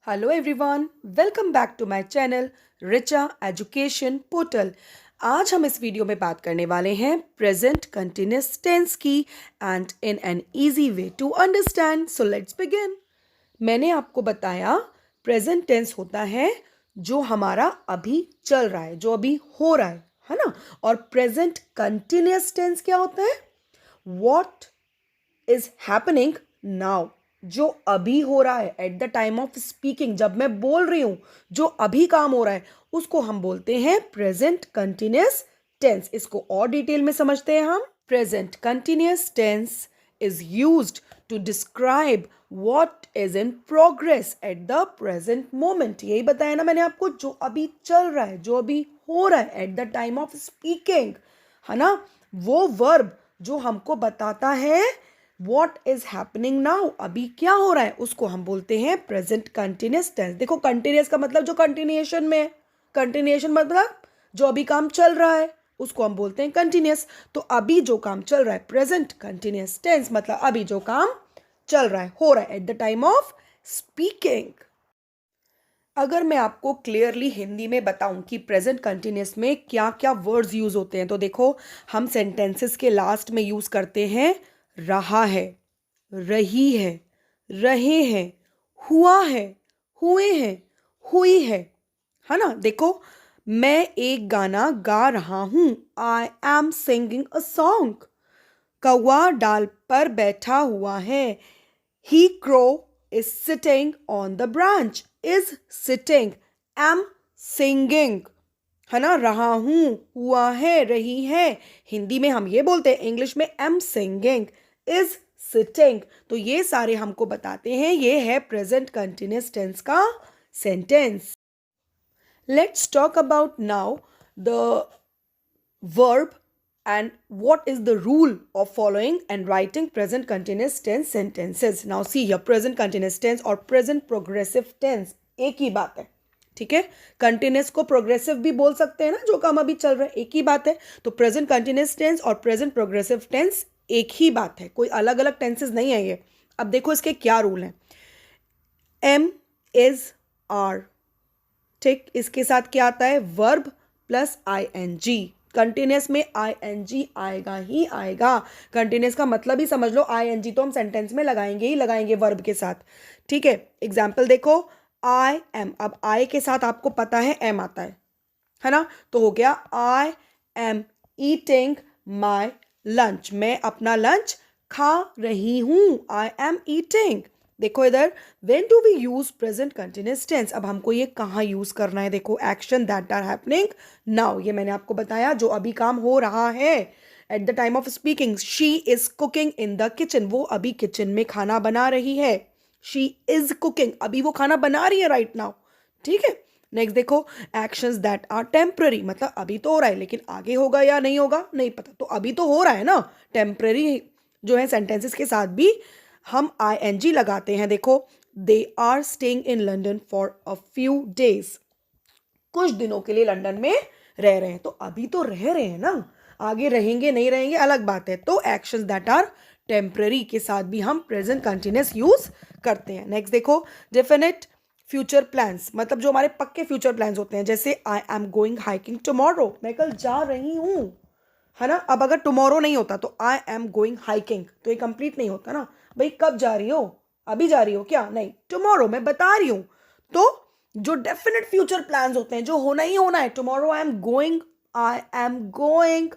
Hello everyone, welcome back to my channel Richa education portal. आज हम इस वीडियो में बात करने वाले हैं प्रेजेंट कंटिन्यूअस टेंस की and in an easy way to understand. So let's begin. मैंने आपको बताया प्रेजेंट टेंस होता है जो हमारा अभी चल रहा है, जो अभी हो रहा है ना। और प्रेजेंट कंटिन्यूअस टेंस क्या होता है? व्हाट इज हैपनिंग नाउ, जो अभी हो रहा है at the time of speaking, जब मैं बोल रही हूं जो अभी काम हो रहा है उसको हम बोलते हैं प्रेजेंट कंटिन्यूअस टेंस। इसको और डिटेल में समझते हैं हम। Present continuous tense is used to describe what is in progress at the present moment. यही बताया ना मैंने आपको, जो अभी चल रहा है, जो अभी हो रहा है at the time of speaking, है ना। वो वर्ब जो हमको बताता है वॉट इज हैपनिंग नाउ, अभी क्या हो रहा है, उसको हम बोलते हैं प्रेजेंट कंटिन्यूअस टेंस। देखो, कंटिन्यूअस का मतलब जो कंटिन्यूएशन में है, कंटिन्यूएशन मतलब जो अभी काम चल रहा है उसको हम बोलते हैं कंटिन्यूअस। तो अभी जो काम चल रहा है, प्रेजेंट कंटिन्यूअस टेंस मतलब अभी जो काम चल रहा है, हो रहा है at the time of speaking. अगर मैं आपको क्लियरली हिंदी में बताऊं कि प्रेजेंट कंटिन्यूअस में क्या क्या वर्ड्स यूज होते हैं, तो देखो, हम सेंटेंसेस के लास्ट में यूज करते हैं रहा है, रही है, रहे हैं, हुआ है, हुए हैं, हुई है ना। देखो, मैं एक गाना गा रहा हूं, I am singing a song. कौवा डाल पर बैठा हुआ है, he crow is sitting on the branch. Is sitting, am singing, है ना। रहा हूं, हुआ है, रही है, हिंदी में हम ये बोलते हैं, इंग्लिश में एम सिंगिंग, इज सिटिंग। तो ये सारे हमको बताते हैं ये है प्रेजेंट कंटिन्यूअस टेंस का sentence. Let's talk about now the verb and what is the rule of following and writing present continuous tense sentences. Now see here, present continuous tense और present progressive tense एक ही बात है, ठीक है। Continuous को progressive भी बोल सकते हैं ना, जो काम अभी चल रहा है, एक ही बात है। तो प्रेजेंट कंटिन्यूस टेंस और प्रेजेंट प्रोग्रेसिव टेंस एक ही बात है, कोई अलग अलग टेंसेस नहीं है ये। अब देखो इसके क्या रूल हैं। एम इज आर, ठीक, इसके साथ क्या आता है? Verb plus I N G. Continuous में आई एन जी आएगा ही आएगा। कंटिन्यूस का मतलब ही समझ लो, आई एन जी तो हम सेंटेंस में लगाएंगे ही लगाएंगे वर्ब के साथ, ठीक है। एग्जाम्पल देखो, आई एम, अब आई के साथ आपको पता है एम आता है ना। तो हो गया I am eating my lunch, मैं अपना लंच खा रही हूं, आई एम ईटिंग। देखो इधर, when do we use present continuous tense, अब हमको ये कहाँ यूज करना है? देखो, action that are happening now, ये मैंने आपको बताया जो अभी काम हो रहा है at the time of speaking. She is cooking in the kitchen, वो अभी किचन में खाना बना रही है। शी इज कुकिंग, अभी वो खाना बना रही है राइट नाउ, ठीक है। नेक्स्ट देखो, एक्शंस दैट आर टेम्पररी, मतलब अभी तो हो रहा है लेकिन आगे होगा या नहीं होगा नहीं पता, तो अभी तो हो रहा है ना। टेम्पररी जो है सेंटेंसेस के साथ भी हम आई एन जी लगाते हैं। देखो, they are staying in London for a few days, कुछ दिनों के लिए लंदन में रह रहे हैं, तो अभी तो रह रहे हैं ना, आगे रहेंगे नहीं रहेंगे अलग बात है। तो एक्शंस दैट आर टेम्पररी के साथ भी हम प्रेजेंट कंटिन्यूअस यूज करते हैं। नेक्स्ट देखो, डेफिनेट फ्यूचर प्लान्स, मतलब जो हमारे पक्के फ्यूचर प्लान्स होते हैं, जैसे आई एम गोइंग हाइकिंग टुमारो, मैं कल जा रही हूँ, है ना। अब अगर टुमारो नहीं होता तो आई एम गोइंग हाइकिंग, तो ये कंप्लीट नहीं होता ना। भाई कब जा रही हो? अभी जा रही हो क्या? नहीं, टुमारो, मैं बता रही हूँ। तो जो डेफिनेट फ्यूचर प्लान्स होते हैं, जो होना ही होना है, tomorrow I am going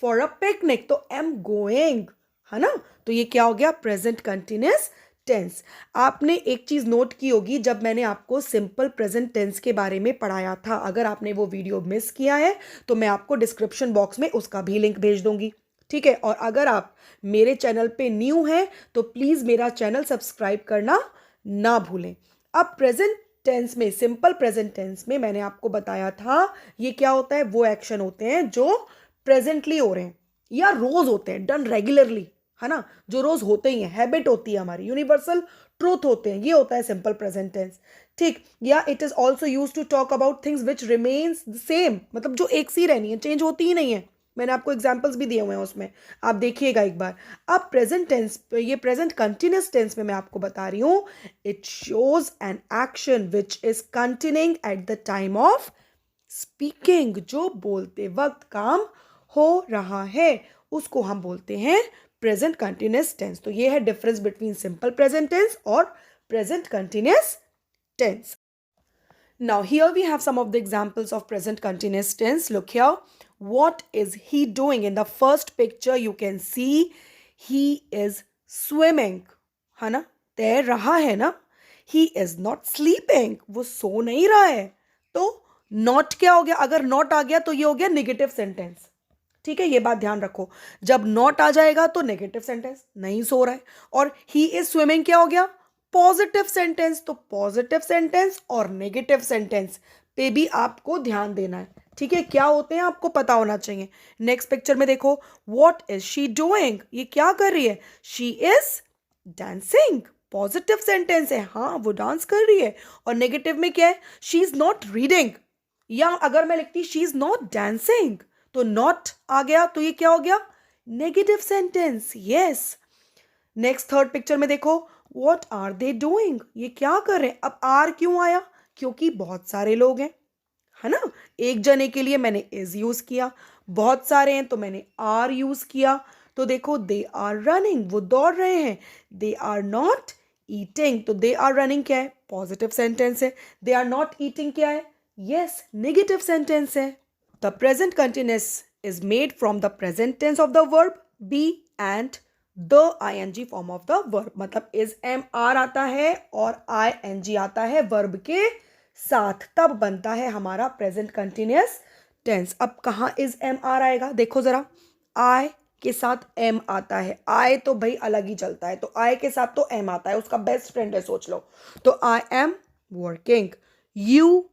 for a picnic, तो एम गोइंग, है ना। तो ये क्या हो गया? Present continuous tense. आपने एक चीज नोट की होगी, जब मैंने आपको सिंपल प्रेजेंट टेंस के बारे में पढ़ाया था, अगर आपने वो वीडियो मिस किया है तो मैं आपको डिस्क्रिप्शन बॉक्स में उसका भी लिंक भेज दूंगी, ठीक है। और अगर आप मेरे चैनल पे न्यू हैं तो प्लीज मेरा चैनल सब्सक्राइब करना ना भूलें। अब प्रेजेंट टेंस में, सिंपल प्रेजेंट टेंस में मैंने आपको बताया था ये क्या होता है, वो एक्शन होते हैं जो प्रेजेंटली हो रहे हैं या रोज होते हैं, डन रेगुलरली, है ना, जो रोज होते ही हैं, हैबिट होती है हमारी, यूनिवर्सल ट्रूथ होते हैं, ये होता है सिंपल प्रेजेंट टेंस, ठीक। या it is also use to talk about things which remains the same, मतलब जो एक सी रहनी है, चेंज होती ही नहीं है, मैंने आपको एग्जाम्पल्स भी दिए हुए हैं उसमें, आप देखिएगा एक बार। अब प्रेजेंट टेंस, ये प्रेजेंट कंटिन्यूस टेंस में मैं आपको बता रही हूँ, it shows an action which is continuing eight the time of speaking. जो बोलते वक्त काम हो रहा है उसको हम बोलते हैं प्रेजेंट कंटिन्यूस टेंस। तो ये है difference between simple present tense और present continuous tense. Now here we have some of the examples of present continuous tense. Look here. What is he doing? In the first picture you can see he is swimming. है ना? तैर रहा है ना? He is not sleeping. वो सो नहीं रहा है। तो not क्या हो गया? अगर not आ गया तो ये हो गया नेगेटिव सेंटेंस। ठीक है, ये बात ध्यान रखो। जब नॉट आ जाएगा तो नेगेटिव सेंटेंस, नहीं सो रहा है। और ही इज स्विमिंग क्या हो गया? Positive sentence. तो पॉजिटिव सेंटेंस और नेगेटिव सेंटेंस पे भी आपको ध्यान देना है। ठीक है, क्या होते हैं आपको पता होना चाहिए। नेक्स्ट पिक्चर में देखो, व्हाट इज शी डूइंग? ये क्या कर रही है? She is dancing. Positive sentence है, हाँ वो डांस कर रही है। और नेगेटिव में क्या है? She is not reading. या अगर मैं लिखती शी इज नॉट डांसिंग तो नॉट आ गया, तो ये क्या हो गया? Negative sentence. Yes. Next third picture में देखो, व्हाट आर दे डूइंग? ये क्या कर रहे हैं? अब आर क्यों आया? क्योंकि बहुत सारे लोग हैं, है ना। एक जने के लिए मैंने इज यूज किया, बहुत सारे हैं तो मैंने आर यूज किया। तो देखो, दे आर रनिंग, वो दौड़ रहे हैं। दे आर नॉट ईटिंग, तो दे आर रनिंग क्या है? पॉजिटिव सेंटेंस है। दे आर नॉट ईटिंग क्या है? यस, नेगेटिव सेंटेंस है। The present continuous is made from the present tense of the verb be and the ing form of the verb. मतलब is mr आता है और ing आता है verb के साथ, तब बनता है हमारा present continuous tense। अब कहाँ is mr आएगा? देखो जरा, I के साथ m आता है। I तो भाई अलग ही चलता है, तो I के साथ तो m आता है, उसका बेस्ट फ्रेंड है, सोच लो। तो I am working। You,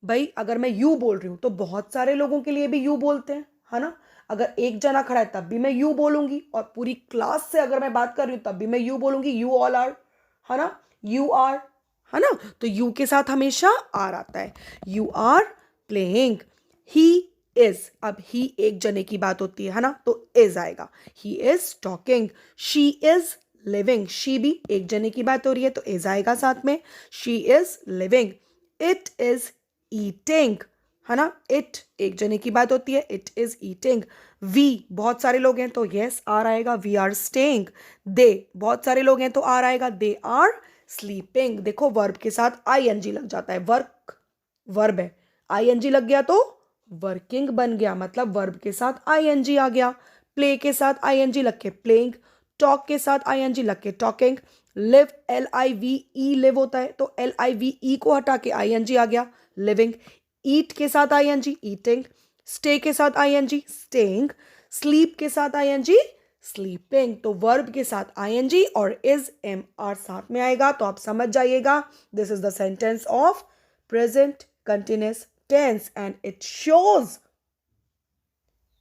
भाई अगर मैं यू बोल रही हूं तो बहुत सारे लोगों के लिए भी यू बोलते हैं, है ना। अगर एक जना खड़ा है तब भी मैं यू बोलूंगी, और पूरी क्लास से अगर मैं बात कर रही हूं तब भी मैं यू बोलूंगी। यू ऑल आर, है ना, यू आर, है ना। तो यू के साथ हमेशा आर आता है। You are playing. He is, अब ही एक जने की बात होती है ना, तो इज आएगा। He is talking. She is living, she भी एक जने की बात हो रही है तो इज आएगा साथ में। She is living. It is eating, है ना, इट एक जने की बात होती है, इट इज ईटिंग। वी बहुत सारे लोग हैं तो यस आर आएगा, वी आर स्टेइंग। दे बहुत सारे लोग हैं तो आर आएगा, दे आर स्लीपिंग। देखो वर्ब के साथ आईएनजी लग जाता है, वर्क वर्ब है, आईएनजी लग गया तो वर्किंग बन गया, मतलब वर्ब के साथ आईएनजी आ गया। प्ले के साथ आईएनजी लग के प्लेइंग, टॉक के साथ आईएनजी लग के टॉकिंग। लिव LIVE लिव होता है तो LIVE को हटा के आईएनजी आ गया, लिविंग। ईट के साथ आईएनजी ईटिंग, स्टे के साथ आईएनजी स्टेइंग, स्लीप के साथ आईएनजी स्लीपिंग। तो वर्ब के साथ आईएनजी और इज MR साथ में आएगा, तो आप समझ जाइएगा this is the sentence of present continuous tense and it shows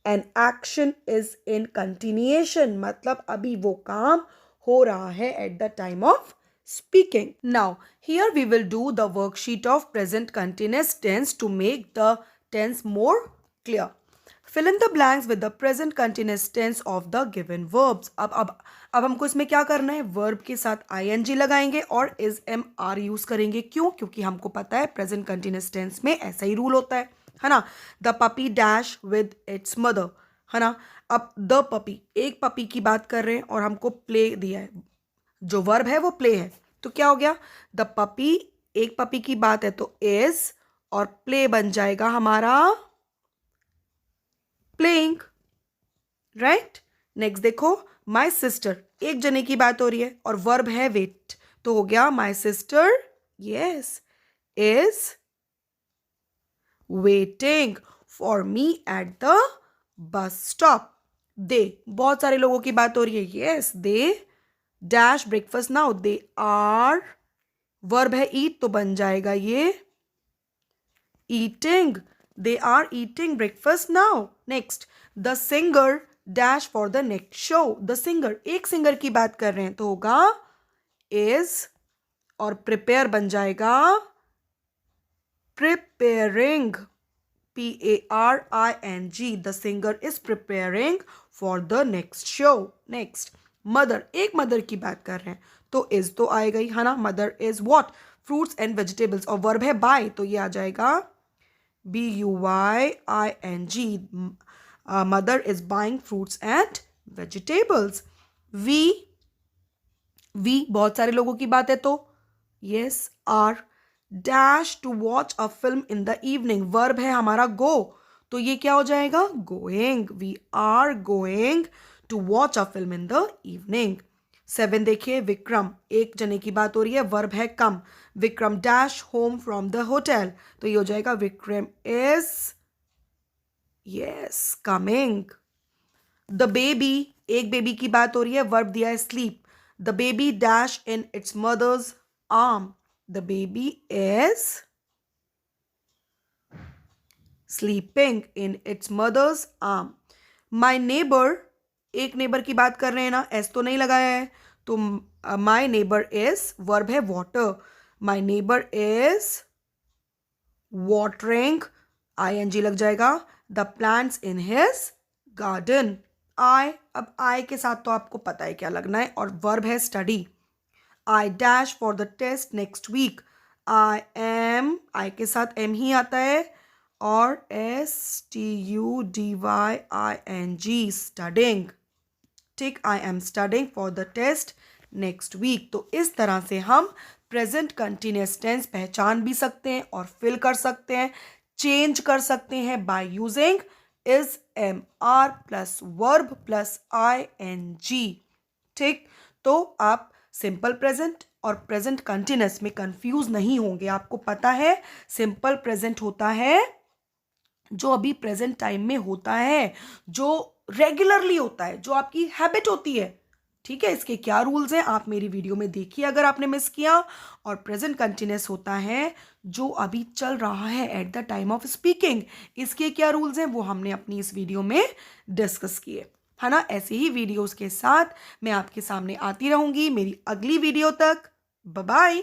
an action is in continuation, मतलब अभी वो काम हो रहा है at the time of speaking. Now, here we will do the worksheet of present continuous tense to make the tense more clear. Fill in the blanks with the present continuous tense of the given verbs. अब हमको इसमें क्या करना है? verb के साथ ing लगाएंगे और is MR यूज करेंगे। क्यों? क्योंकि हमको पता है present continuous tense में ऐसा ही रूल होता है ना। The puppy dash with its mother, है ना। अब the puppy, एक पपी की बात कर रहे हैं और हमको प्ले दिया है, जो वर्ब है वो प्ले है, तो क्या हो गया? द पपी, एक पपी की बात है तो इज, और प्ले बन जाएगा हमारा प्लेइंग, राइट। नेक्स्ट देखो, माई सिस्टर, एक जने की बात हो रही है और वर्ब है वेट, तो हो गया my sister yes is waiting for me at the bus stop. They बहुत सारे लोगों की बात हो रही है, yes they dash breakfast now, they are, verb है ईट तो बन जाएगा ये eating, they are eating breakfast now. Next, the singer dash for the next show, the singer एक सिंगर की बात कर रहे हैं तो होगा इज, और प्रिपेयर बन जाएगा preparing, P-A-R-I-N-G. The singer is preparing for the next show. Next, mother, एक मदर की बात कर रहे हैं तो इज तो आएगा ही, है ना. Mother is what, fruits and vegetables, और वर्ब है बाय तो ये आ जाएगा B-U-Y-I-N-G. Mother is buying fruits and vegetables. We बहुत सारे लोगों की बात है तो yes. Are dash to watch a film in the evening, verb है हमारा गो तो ये क्या हो जाएगा, going. We are going to watch a film in the evening. 7 देखिए, विक्रम, एक जने की बात हो रही है, वर्ब है come. Vikram dash home from the hotel तो ये हो जाएगा Vikram is yes coming. The baby, एक बेबी की बात हो रही है, वर्ब दिया है sleep. The baby dash in its mother's arm. The baby is sleeping in its mother's arm. My neighbour, एक नेबर की बात कर रहे हैं ना, एस तो नहीं लगाया है तो माई नेबर इज, वर्ब है water. My neighbour is watering, ING लग जाएगा, the plants in his garden. I, अब आई के साथ तो आपको पता है क्या लगना है, और वर्ब है study. I dash for the test next week. I am, I के साथ एम ही आता है, और STUDYING, स्टडिंग. ठीक, I am studying for the test next week. तो इस तरह से हम प्रेजेंट कंटिन्यूअस टेंस पहचान भी सकते हैं और फिल कर सकते हैं, चेंज कर सकते हैं by using is, MR plus verb plus ING. ठीक, तो आप सिंपल प्रेजेंट और प्रेजेंट कंटिन्यूअस में कंफ्यूज नहीं होंगे. आपको पता है सिंपल प्रेजेंट होता है जो अभी प्रेजेंट टाइम में होता है, जो रेगुलरली होता है, जो आपकी हैबिट होती है. ठीक है, इसके क्या रूल्स हैं आप मेरी वीडियो में देखिए अगर आपने मिस किया. और प्रेजेंट कंटिन्यूअस होता है जो अभी चल रहा है at the time of speaking. इसके क्या रूल्स हैं वो हमने अपनी इस वीडियो में डिस्कस किए, है ना. ऐसे ही वीडियोस के साथ मैं आपके सामने आती रहूंगी मेरी अगली वीडियो तक. Bye bye.